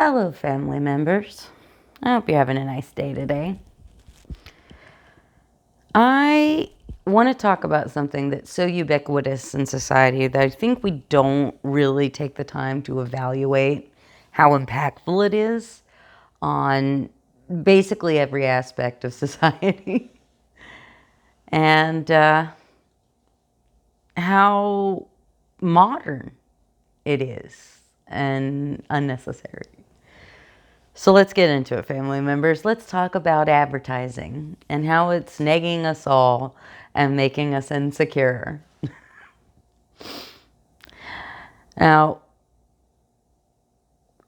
Hello, family members. I hope you're having a nice day today. I want to talk about something that's so ubiquitous in society that I think we don't really take the time to evaluate how impactful it is on basically every aspect of society and how modern it is and unnecessary. So let's get into it, family members. Let's talk about advertising and how it's nagging us all and making us insecure. Now,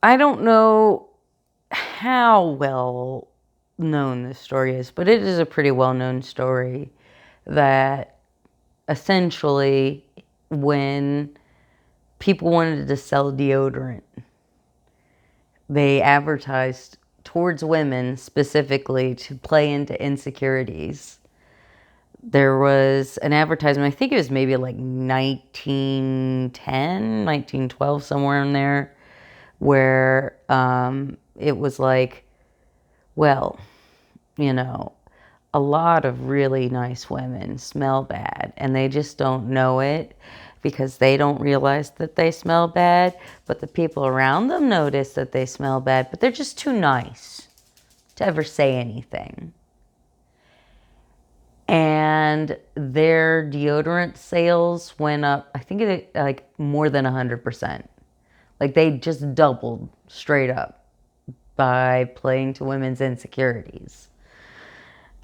I don't know how well known this story is, but it is a pretty well known story that essentially, when people wanted to sell deodorant, they advertised towards women specifically to play into insecurities. There was an advertisement, I think it was maybe like 1910, 1912, somewhere in there, where it was like, well, you know, a lot of really nice women smell bad and they just don't know it because they don't realize that they smell bad, but the people around them notice that they smell bad, but they're just too nice to ever say anything. And their deodorant sales went up, I think it like more than 100%. Like they just doubled straight up by playing to women's insecurities.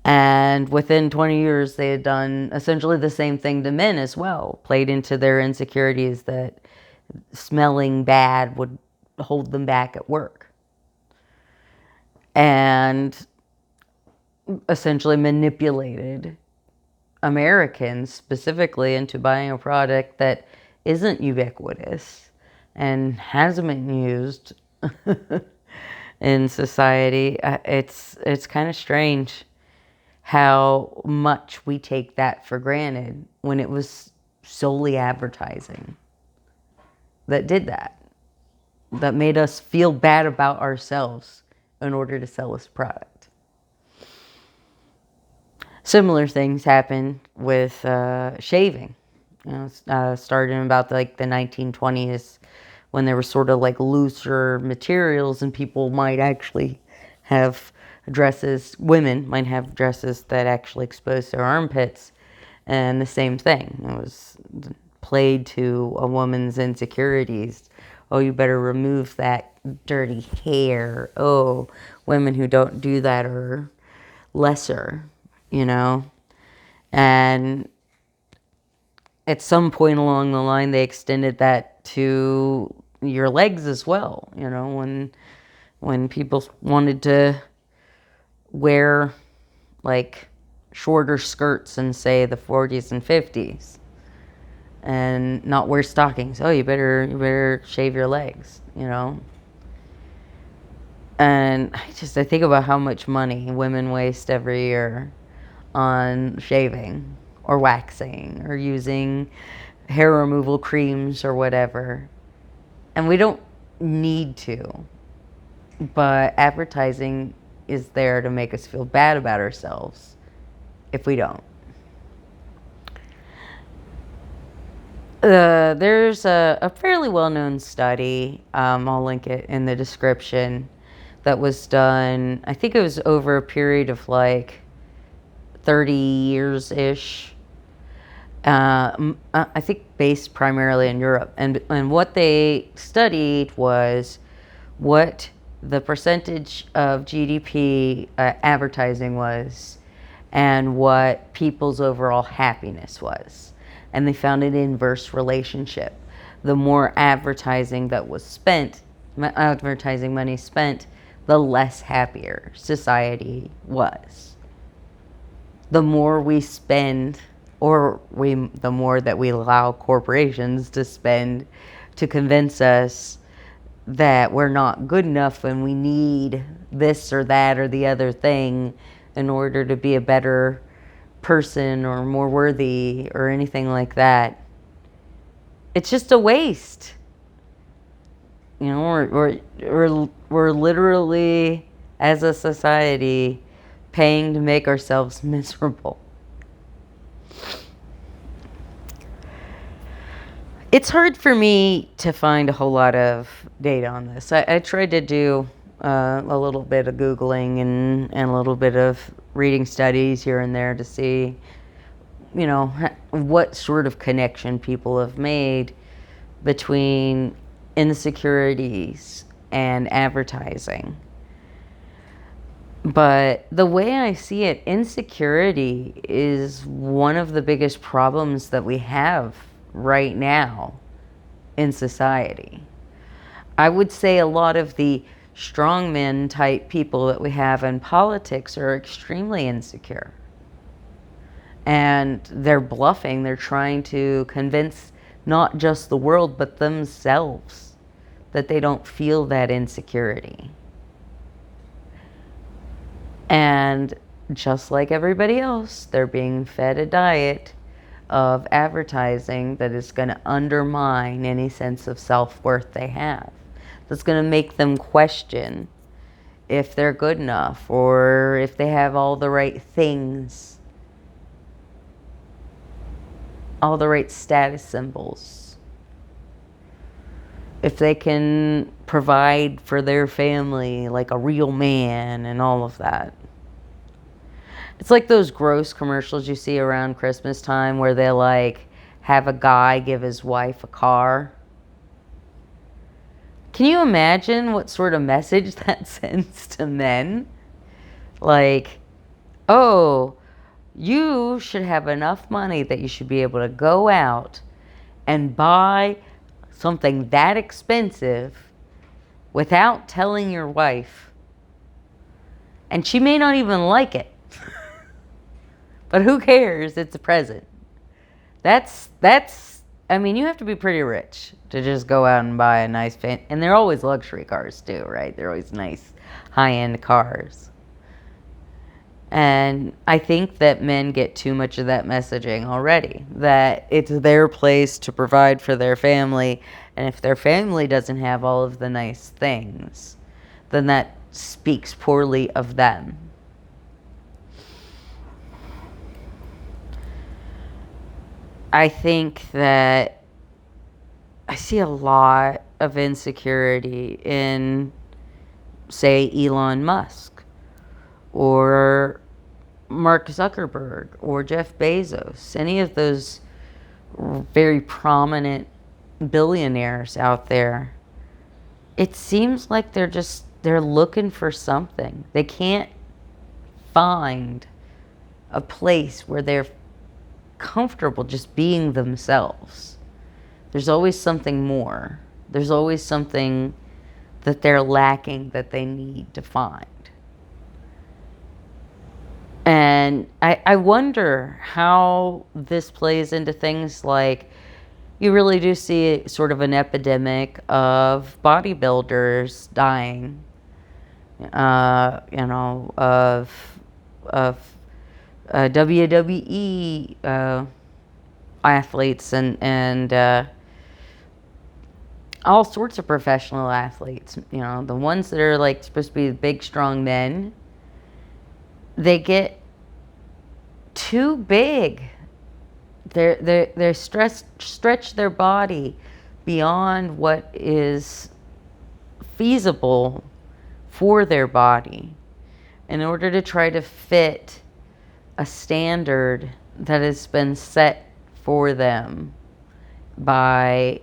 And within 20 years, they had done essentially the same thing to men as well, played into their insecurities that smelling bad would hold them back at work. And essentially manipulated Americans specifically into buying a product that isn't ubiquitous and hasn't been used in society. It's kind of strange how much we take that for granted when it was solely advertising that did that, that made us feel bad about ourselves in order to sell us product. Similar things happen with shaving. Started in about like the 1920s when there were sort of like looser materials and people might actually have dresses, women might have dresses that actually exposed their armpits, and the same thing. It was played to a woman's insecurities. Oh, you better remove that dirty hair. Oh, women who don't do that are lesser, you know? And at some point along the line, they extended that to your legs as well. You know, when people wanted to wear like shorter skirts in say the 40s and 50s and not wear stockings. Oh, you better shave your legs, you know? And I think about how much money women waste every year on shaving or waxing or using hair removal creams or whatever. And we don't need to, but advertising is there to make us feel bad about ourselves if we don't. There's a fairly well-known study, I'll link it in the description, that was done, I think it was over a period of like 30 years-ish. I think based primarily in Europe. And what they studied was what the percentage of GDP advertising was and what people's overall happiness was. And they found an inverse relationship. The more advertising that was spent, advertising money spent, the less happier society was. The more we spend, the more that we allow corporations to spend to convince us that we're not good enough and we need this or that or the other thing in order to be a better person or more worthy or anything like that. It's just a waste. You know, we're literally, as a society, paying to make ourselves miserable. It's hard for me to find a whole lot of data on this. I tried to do a little bit of Googling and a little bit of reading studies here and there to see, you know, what sort of connection people have made between insecurities and advertising. But the way I see it, insecurity is one of the biggest problems that we have right now in society. I would say a lot of the strongman type people that we have in politics are extremely insecure. And they're bluffing, they're trying to convince not just the world, but themselves that they don't feel that insecurity. And just like everybody else, they're being fed a diet of advertising that is going to undermine any sense of self-worth they have. That's going to make them question if they're good enough or if they have all the right things, all the right status symbols, if they can provide for their family like a real man and all of that. It's like those gross commercials you see around Christmas time where they like have a guy give his wife a car. Can you imagine what sort of message that sends to men? Like, oh, you should have enough money that you should be able to go out and buy something that expensive without telling your wife. And she may not even like it. But who cares? It's a present. That's I mean, you have to be pretty rich to just go out and buy a nice and they're always luxury cars too, right? They're always nice high-end cars. And I think that men get too much of that messaging already, that it's their place to provide for their family, and if their family doesn't have all of the nice things, then that speaks poorly of them. I think that I see a lot of insecurity in, say, Elon Musk or Mark Zuckerberg or Jeff Bezos, any of those very prominent billionaires out there. It seems like they're looking for something. They can't find a place where they're comfortable just being themselves. There's always something more. There's always something that they're lacking that they need to find. And I wonder how this plays into things like you really do see sort of an epidemic of bodybuilders dying, of WWE athletes and all sorts of professional athletes. You know, the ones that are like supposed to be the big, strong men, they get too big. They're stretch their body beyond what is feasible for their body in order to try to fit a standard that has been set for them by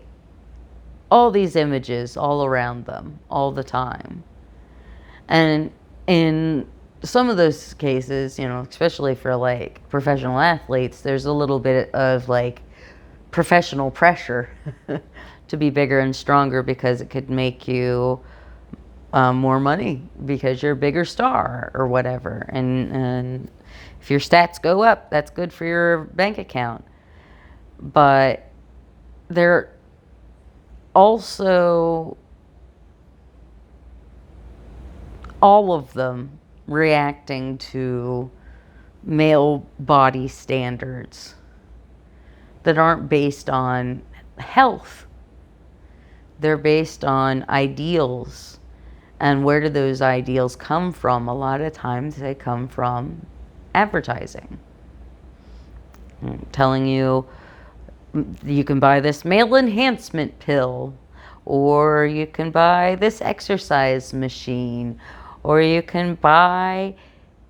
all these images all around them all the time. And in some of those cases, you know, especially for like professional athletes, there's a little bit of like professional pressure to be bigger and stronger because it could make you more money because you're a bigger star or whatever. And if your stats go up, that's good for your bank account. But they're also, all of them, reacting to male body standards that aren't based on health. they're based on ideals. And where do those ideals come from? A lot of times they come from advertising. Telling you you can buy this male enhancement pill, or you can buy this exercise machine, or you can buy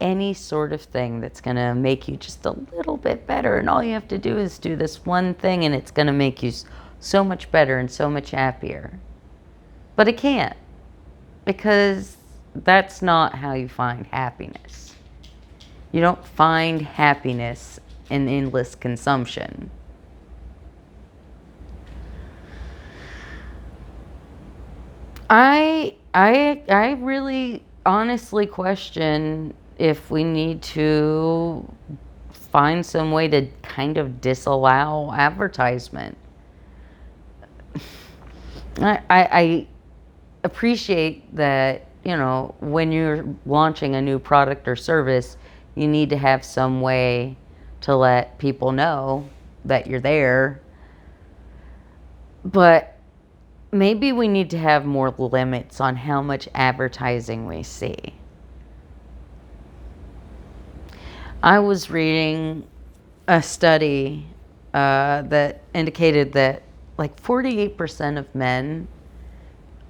any sort of thing that's going to make you just a little bit better. And all you have to do is do this one thing, and it's going to make you so much better and so much happier. But it can't, because that's not how you find happiness. You don't find happiness in endless consumption. I really honestly question if we need to find some way to kind of disallow advertisement. I appreciate that, when you're launching a new product or service, you need to have some way to let people know that you're there. But maybe we need to have more limits on how much advertising we see. I was reading a study that indicated that like 48% of men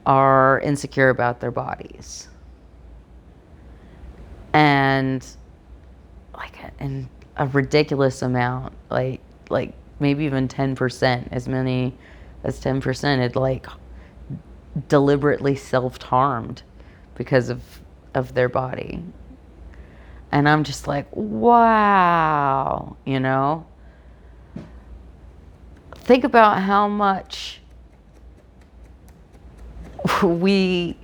are insecure about their bodies. And like a ridiculous amount, like maybe even 10%, as many as 10% had like deliberately self-harmed because of their body. And I'm just like, wow, think about how much we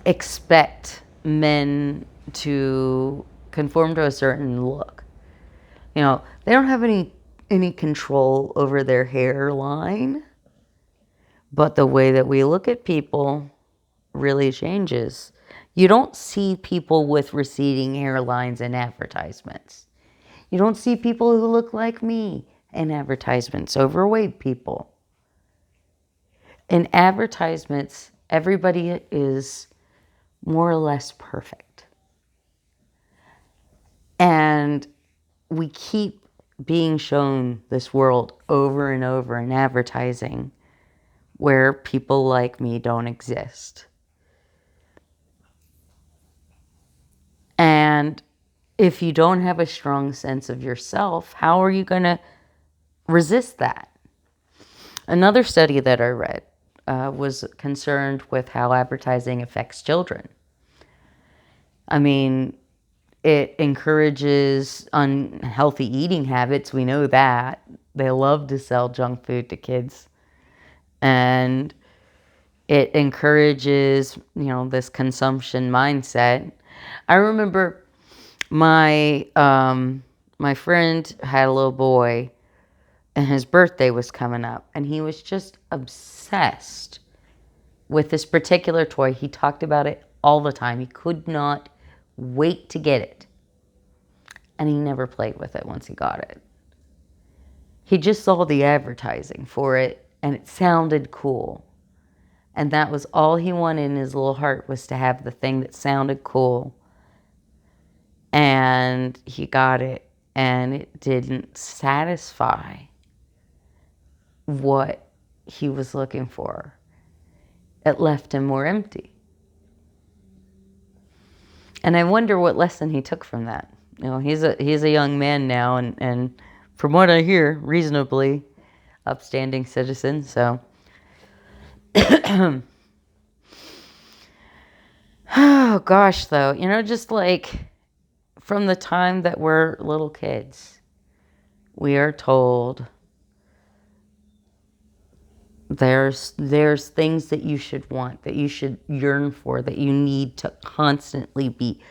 expect men to conform to a certain look. They don't have any control over their hairline, but the way that we look at people really changes. You don't see people with receding hairlines in advertisements. You don't see people who look like me in advertisements, overweight people. In advertisements, everybody is more or less perfect. And we keep being shown this world over and over in advertising where people like me don't exist. And if you don't have a strong sense of yourself, how are you going to resist that? Another study that I read was concerned with how advertising affects children. I mean, it encourages unhealthy eating habits. We know that. They love to sell junk food to kids. And it encourages, this consumption mindset. I remember my friend had a little boy, and his birthday was coming up, and he was just obsessed with this particular toy. He talked about it all the time. He could not wait to get it. And he never played with it once he got it. He just saw the advertising for it, and it sounded cool. And that was all he wanted in his little heart, was to have the thing that sounded cool. And he got it, and it didn't satisfy what he was looking for. It left him more empty. And I wonder what lesson he took from that. He's a young man now, and from what I hear, reasonably upstanding citizen. So, oh gosh, though, just like from the time that we're little kids, we are told there's things that you should want, that you should yearn for, that you need to constantly be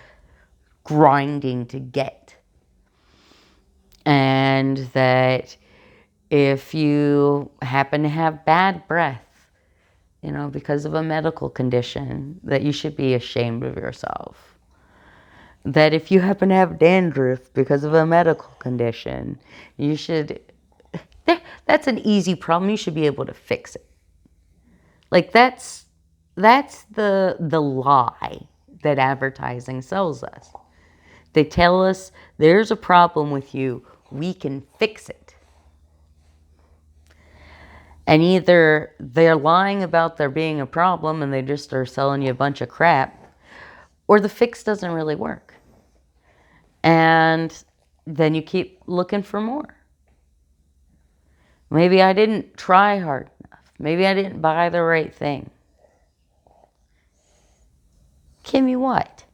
grinding to get. And that if you happen to have bad breath, because of a medical condition, that you should be ashamed of yourself. That if you happen to have dandruff because of a medical condition, that's an easy problem. You should be able to fix it. Like that's the lie that advertising sells us. They tell us there's a problem with you, we can fix it. And either they're lying about there being a problem and they just are selling you a bunch of crap, or the fix doesn't really work. And then you keep looking for more. Maybe I didn't try hard enough. Maybe I didn't buy the right thing. Kimmy, what?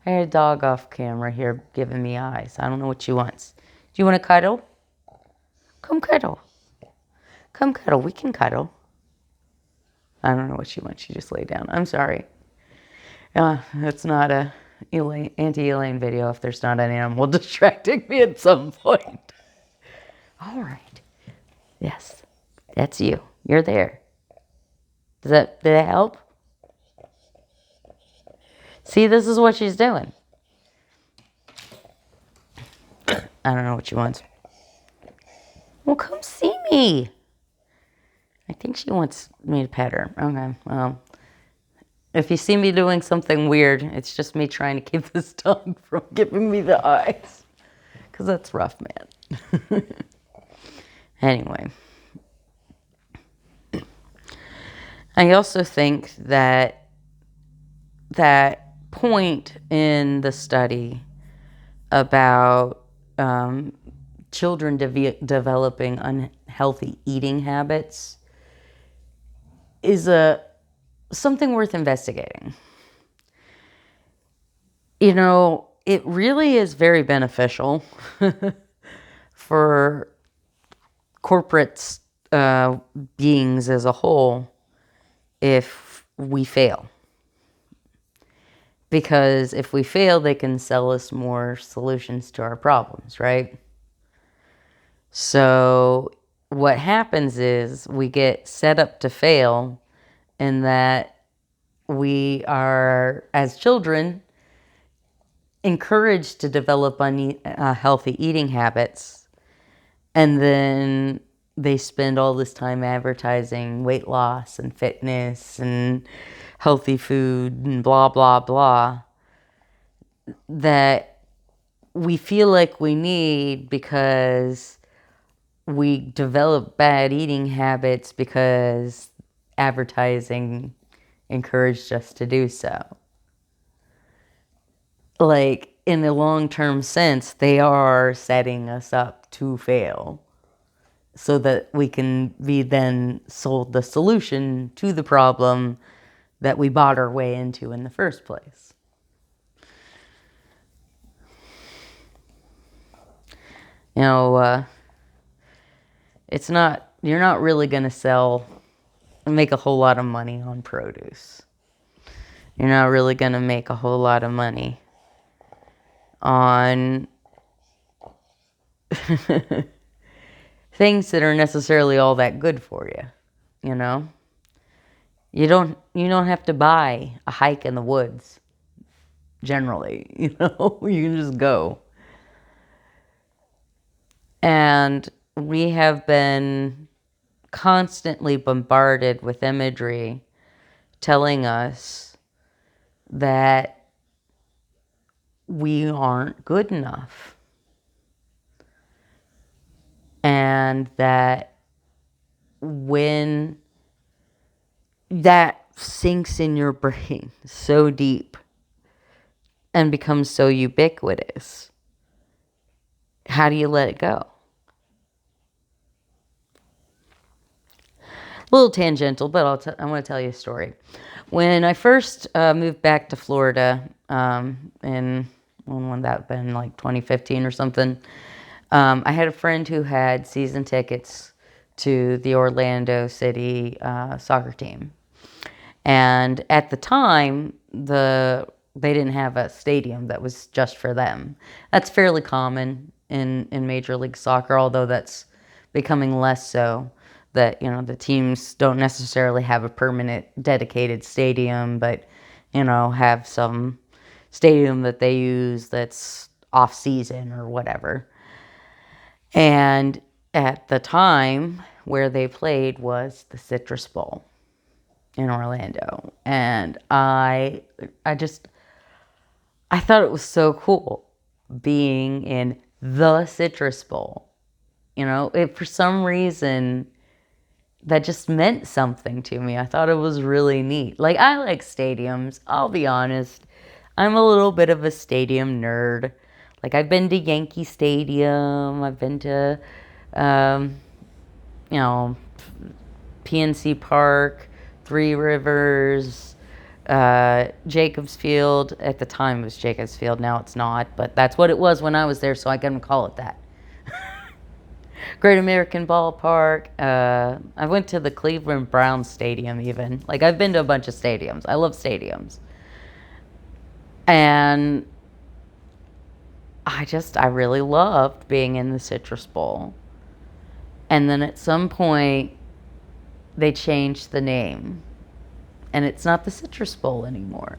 I had a dog off camera here giving me eyes. I don't know what she wants. Do you want to cuddle? Come cuddle. Come cuddle. We can cuddle. I don't know what she wants. She just laid down. I'm sorry. It's not a anti-Elaine video if there's not an animal distracting me at some point. All right. Yes, that's you. You're there. Did that help? See, this is what she's doing. I don't know what she wants. Well, come see me. I think she wants me to pet her. Okay, well, if you see me doing something weird, it's just me trying to keep this dog from giving me the eyes. Because that's rough, man. Anyway. I also think that point in the study about children developing unhealthy eating habits is something worth investigating. You know, it really is very beneficial for corporate beings as a whole if we fail. Because if we fail, they can sell us more solutions to our problems, right? So what happens is we get set up to fail, in that we are, as children, encouraged to develop healthy eating habits, and then they spend all this time advertising weight loss and fitness and healthy food and blah, blah, blah, that we feel like we need because we develop bad eating habits because advertising encouraged us to do so. Like, in the long-term sense, they are setting us up to fail so that we can be then sold the solution to the problem that we bought our way into in the first place. You know, you're not really going to make a whole lot of money on produce. You're not really going to make a whole lot of money on things that are necessarily all that good for you, you know? You don't have to buy a hike in the woods, generally, you know? You can just go. And we have been constantly bombarded with imagery telling us that we aren't good enough. And that when that sinks in your brain so deep and becomes so ubiquitous, how do you let it go? A little tangential, but I want to tell you a story. When I first moved back to Florida, when that been like 2015 or something, I had a friend who had season tickets to the Orlando City soccer team. And at the time, they didn't have a stadium that was just for them. That's fairly common in Major League Soccer, although that's becoming less so. That, you know, the teams don't necessarily have a permanent dedicated stadium, but, you know, have some stadium that they use that's off season or whatever. And at the time where they played was the Citrus Bowl. in Orlando, and I thought it was so cool being in the Citrus Bowl. For some reason that just meant something to me. I thought it was really neat. Like, I like stadiums, I'll be honest. I'm a little bit of a stadium nerd. Like, I've been to Yankee Stadium, I've been to, um, you know, PNC Park, Three Rivers, Jacobs Field. At the time it was Jacobs Field, now it's not, but that's what it was when I was there, so I can call it that. Great American Ballpark. I went to the Cleveland Browns Stadium even. Like, I've been to a bunch of stadiums. I love stadiums. And I really loved being in the Citrus Bowl. And then at some point, they changed the name. And it's not the Citrus Bowl anymore.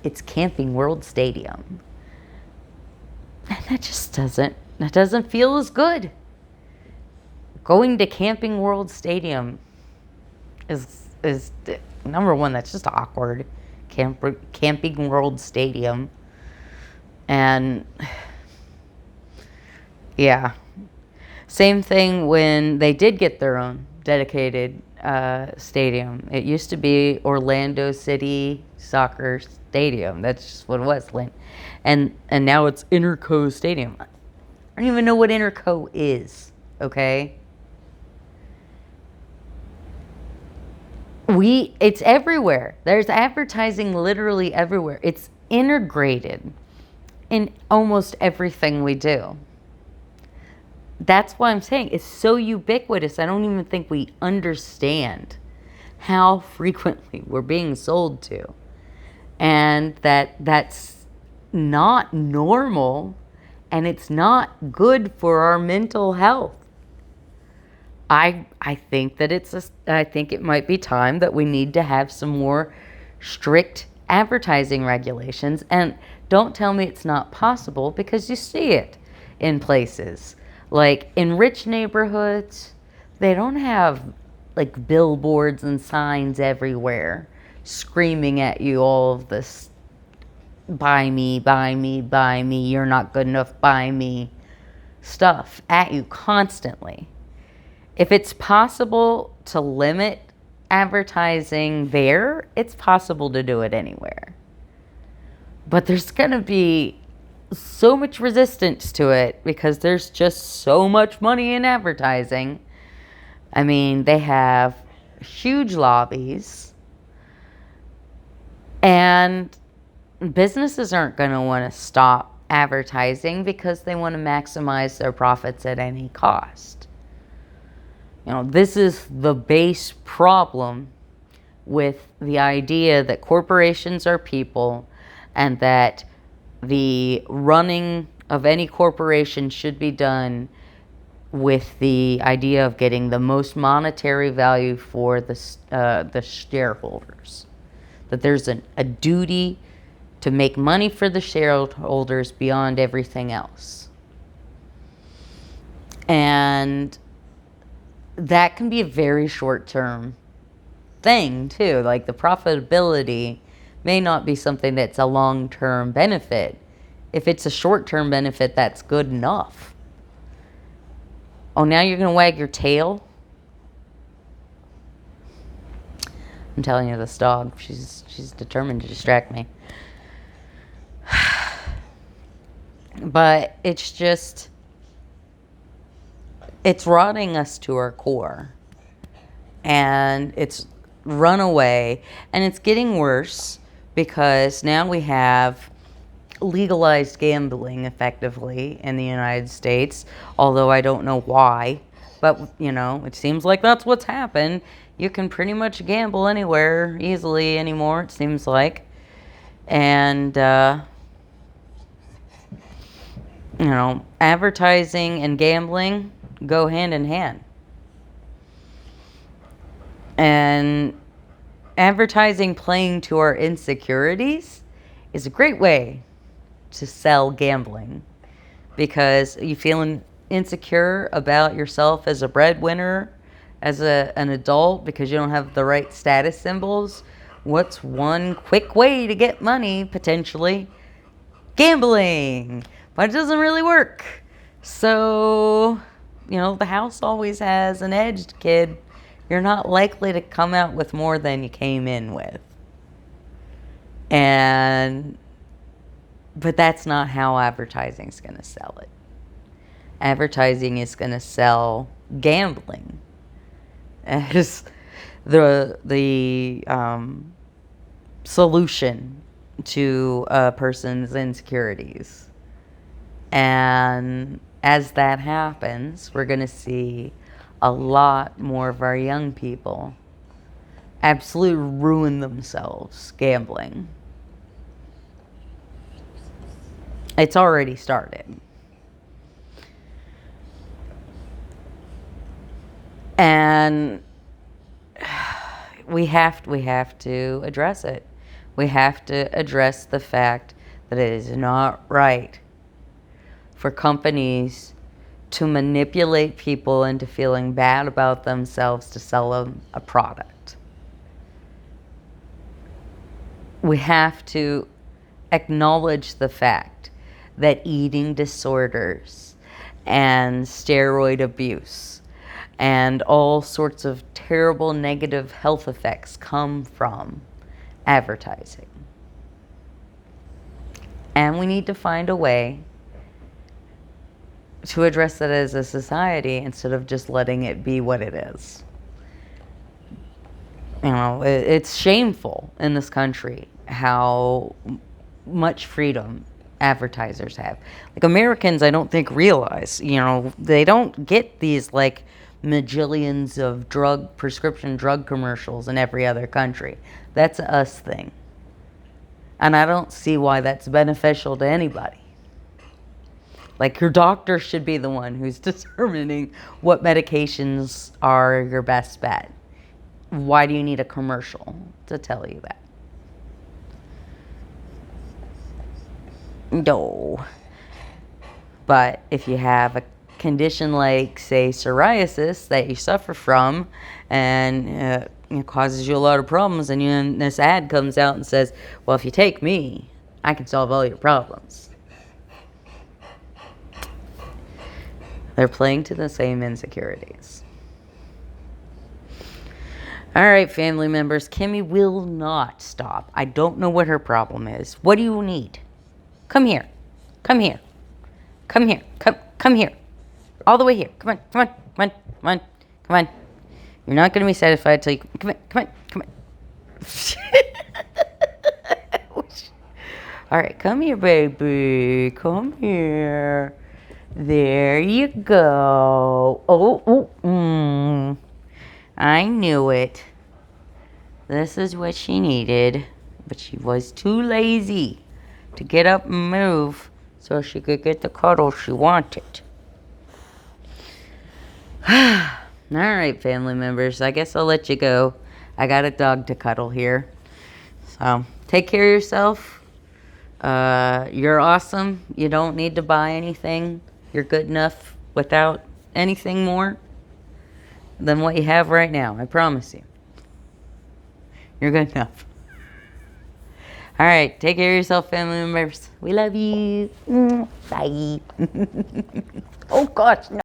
It's Camping World Stadium. And that doesn't feel as good. Going to Camping World Stadium is number one, that's just awkward. Camping World Stadium. And yeah. Same thing when they did get their own dedicated stadium. It used to be Orlando City Soccer Stadium. That's just what it was. And now it's Interco Stadium. I don't even know what Interco is, okay? It's everywhere. There's advertising literally everywhere. It's integrated in almost everything we do. That's why I'm saying it's so ubiquitous. I don't even think we understand how frequently we're being sold to. And that's not normal, and it's not good for our mental health. I think that I think it might be time that we need to have some more strict advertising regulations. And don't tell me it's not possible, because you see it in places. Like in rich neighborhoods, they don't have like billboards and signs everywhere screaming at you all of this, buy me, buy me, buy me, you're not good enough, buy me, stuff at you constantly. If it's possible to limit advertising there, it's possible to do it anywhere. But there's going to be so much resistance to it because there's just so much money in advertising. I mean, they have huge lobbies, and businesses aren't going to want to stop advertising because they want to maximize their profits at any cost. This is the base problem with the idea that corporations are people, and that the running of any corporation should be done with the idea of getting the most monetary value for the shareholders. That there's a duty to make money for the shareholders beyond everything else. And that can be a very short-term thing too. Like, the profitability may not be something that's a long-term benefit. If it's a short-term benefit, that's good enough. Oh, now you're going to wag your tail? I'm telling you, this dog, she's determined to distract me. But it's just, it's rotting us to our core. And it's run away. And it's getting worse because now we have legalized gambling effectively in the United States. Although I don't know why. But, it seems like that's what's happened. You can pretty much gamble anywhere easily anymore, it seems like. And, advertising and gambling go hand in hand. And advertising playing to our insecurities is a great way to sell gambling, because you feeling insecure about yourself as a breadwinner as an adult because you don't have the right status symbols, what's one quick way to get money, potentially? Gambling. But it doesn't really work. So, the house always has an edge, kid. You're not likely to come out with more than you came in with. But that's not how advertising is going to sell it. Advertising is going to sell gambling as the solution to a person's insecurities. And as that happens, we're going to see a lot more of our young people absolutely ruin themselves gambling. It's already started. And we have to address it. We have to address the fact that it is not right for companies to manipulate people into feeling bad about themselves to sell them a product. We have to acknowledge the fact that eating disorders and steroid abuse and all sorts of terrible negative health effects come from advertising. And we need to find a way to address it as a society instead of just letting it be what it is. It's shameful in this country how much freedom advertisers have. Like, Americans, I don't think realize, they don't get these like majillions of prescription drug commercials in every other country. That's a us thing. And I don't see why that's beneficial to anybody. Like, your doctor should be the one who's determining what medications are your best bet. Why do you need a commercial to tell you that? No. But if you have a condition like, say, psoriasis that you suffer from, and it causes you a lot of problems, and this ad comes out and says, well, if you take me, I can solve all your problems. They're playing to the same insecurities. All right, family members, Kimmy will not stop. I don't know what her problem is. What do you need? Come here. Come here. Come here. Come here. All the way here. Come on. Come on. Come on. Come on. Come on. You're not going to be satisfied till you... Come on. Come on. Come on. All right. Come here, baby. Come here. There you go. Oh. I knew it. This is what she needed. But she was too lazy to get up and move so she could get the cuddle she wanted. All right, family members. I guess I'll let you go. I got a dog to cuddle here. So take care of yourself. You're awesome. You don't need to buy anything. You're good enough without anything more than what you have right now. I promise you. You're good enough. All right. Take care of yourself, family members. We love you. Bye. Oh, gosh. No.